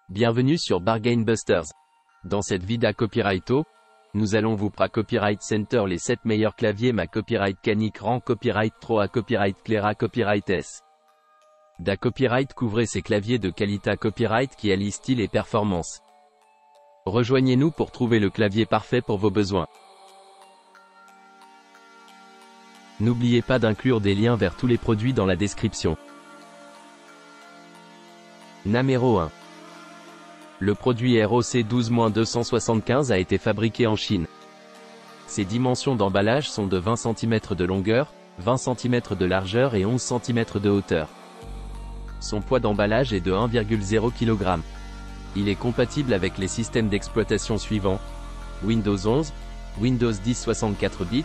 Bienvenue sur Bargain Busters. Dans cette vidéo Copyrighto, nous allons vous pra Copyright Center les 7 meilleurs claviers Ma Copyright Canic Rang Copyright Troa Copyright Clara Copyright S. Da Copyright couvrez ces claviers de qualité copyright qui allient style et performance. Rejoignez-nous pour trouver le clavier parfait pour vos besoins. N'oubliez pas d'inclure des liens vers tous les produits dans la description. Numéro 1. Le produit ROC 12-275 a été fabriqué en Chine. Ses dimensions d'emballage sont de 20 cm de longueur, 20 cm de largeur et 11 cm de hauteur. Son poids d'emballage est de 1,0 kg. Il est compatible avec les systèmes d'exploitation suivants: Windows 11, Windows 10 64 bits,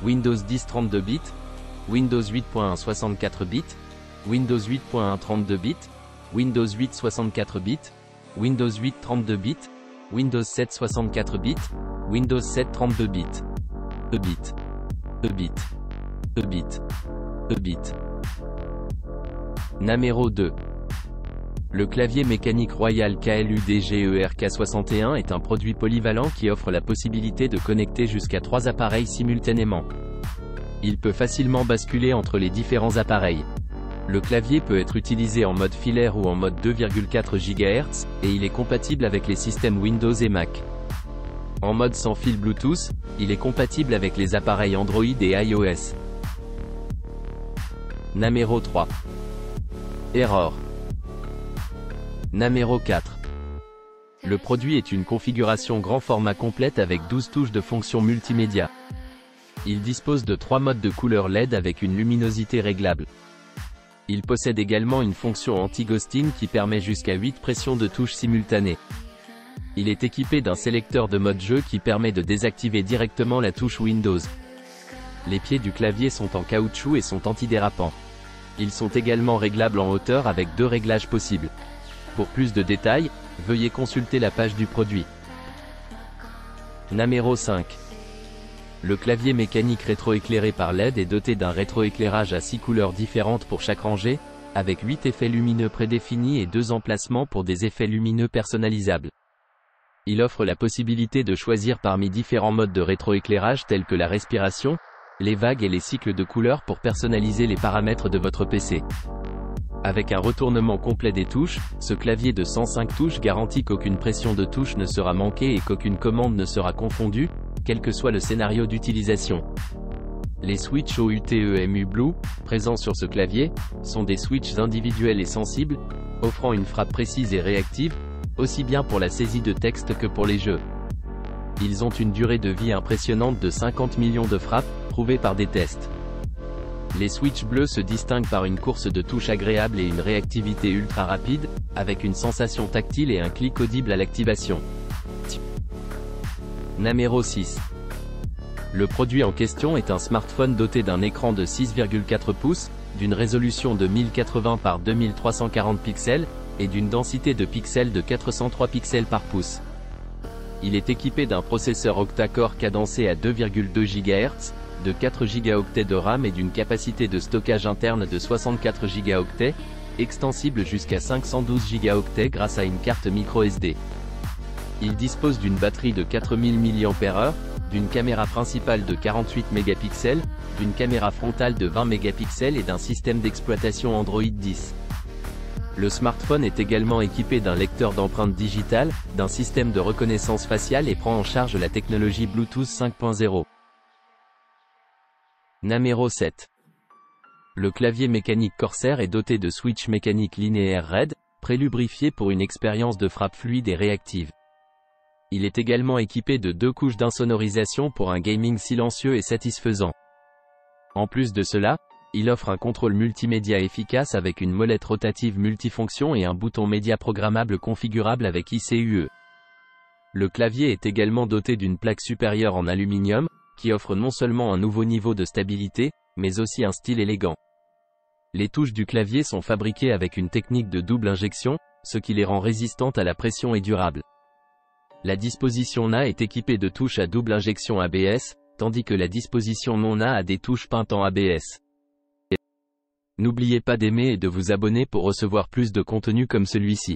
Windows 10 32 bits, Windows 8.1 64 bits, Windows 8.1 32 bits, Windows 8 64 bits, Windows 8 32 bits, Windows 7 64 bits, Windows 7 32 bits, 2 bits, 2 bits, 2 bits, 2 bits. Numéro 2. Le clavier mécanique Royal KLUDGERK61 est un produit polyvalent qui offre la possibilité de connecter jusqu'à 3 appareils simultanément. Il peut facilement basculer entre les différents appareils. Le clavier peut être utilisé en mode filaire ou en mode 2,4 GHz, et il est compatible avec les systèmes Windows et Mac. En mode sans fil Bluetooth, il est compatible avec les appareils Android et iOS. Numéro 3. Error. Numéro 4. Le produit est une configuration grand format complète avec 12 touches de fonction multimédia. Il dispose de 3 modes de couleur LED avec une luminosité réglable. Il possède également une fonction anti-ghosting qui permet jusqu'à 8 pressions de touche simultanées. Il est équipé d'un sélecteur de mode jeu qui permet de désactiver directement la touche Windows. Les pieds du clavier sont en caoutchouc et sont antidérapants. Ils sont également réglables en hauteur avec 2 réglages possibles. Pour plus de détails, veuillez consulter la page du produit. Numéro 5. Le clavier mécanique rétroéclairé par LED est doté d'un rétroéclairage à 6 couleurs différentes pour chaque rangée, avec 8 effets lumineux prédéfinis et 2 emplacements pour des effets lumineux personnalisables. Il offre la possibilité de choisir parmi différents modes de rétroéclairage tels que la respiration, les vagues et les cycles de couleurs pour personnaliser les paramètres de votre PC. Avec un retournement complet des touches, ce clavier de 105 touches garantit qu'aucune pression de touche ne sera manquée et qu'aucune commande ne sera confondue, quel que soit le scénario d'utilisation. Les switches OUTEMU Blue, présents sur ce clavier, sont des switches individuels et sensibles, offrant une frappe précise et réactive, aussi bien pour la saisie de texte que pour les jeux. Ils ont une durée de vie impressionnante de 50 millions de frappes, prouvée par des tests. Les switches bleus se distinguent par une course de touche agréable et une réactivité ultra rapide, avec une sensation tactile et un clic audible à l'activation. Numéro 6. Le produit en question est un smartphone doté d'un écran de 6,4 pouces, d'une résolution de 1080 par 2340 pixels, et d'une densité de pixels de 403 pixels par pouce. Il est équipé d'un processeur octa-core cadencé à 2,2 GHz, de 4 Go de RAM et d'une capacité de stockage interne de 64 Go, extensible jusqu'à 512 Go grâce à une carte microSD. Il dispose d'une batterie de 4000 mAh, d'une caméra principale de 48 mégapixels, d'une caméra frontale de 20 mégapixels et d'un système d'exploitation Android 10. Le smartphone est également équipé d'un lecteur d'empreintes digitales, d'un système de reconnaissance faciale et prend en charge la technologie Bluetooth 5.0. Numéro 7. Le clavier mécanique Corsair est doté de switches mécaniques linéaires RED, prélubrifiés pour une expérience de frappe fluide et réactive. Il est également équipé de 2 couches d'insonorisation pour un gaming silencieux et satisfaisant. En plus de cela, il offre un contrôle multimédia efficace avec une molette rotative multifonction et un bouton média programmable configurable avec ICUE. Le clavier est également doté d'une plaque supérieure en aluminium, qui offre non seulement un nouveau niveau de stabilité, mais aussi un style élégant. Les touches du clavier sont fabriquées avec une technique de double injection, ce qui les rend résistantes à la pression et durables. La disposition NA est équipée de touches à double injection ABS, tandis que la disposition non NA a des touches peintes en ABS. N'oubliez pas d'aimer et de vous abonner pour recevoir plus de contenu comme celui-ci.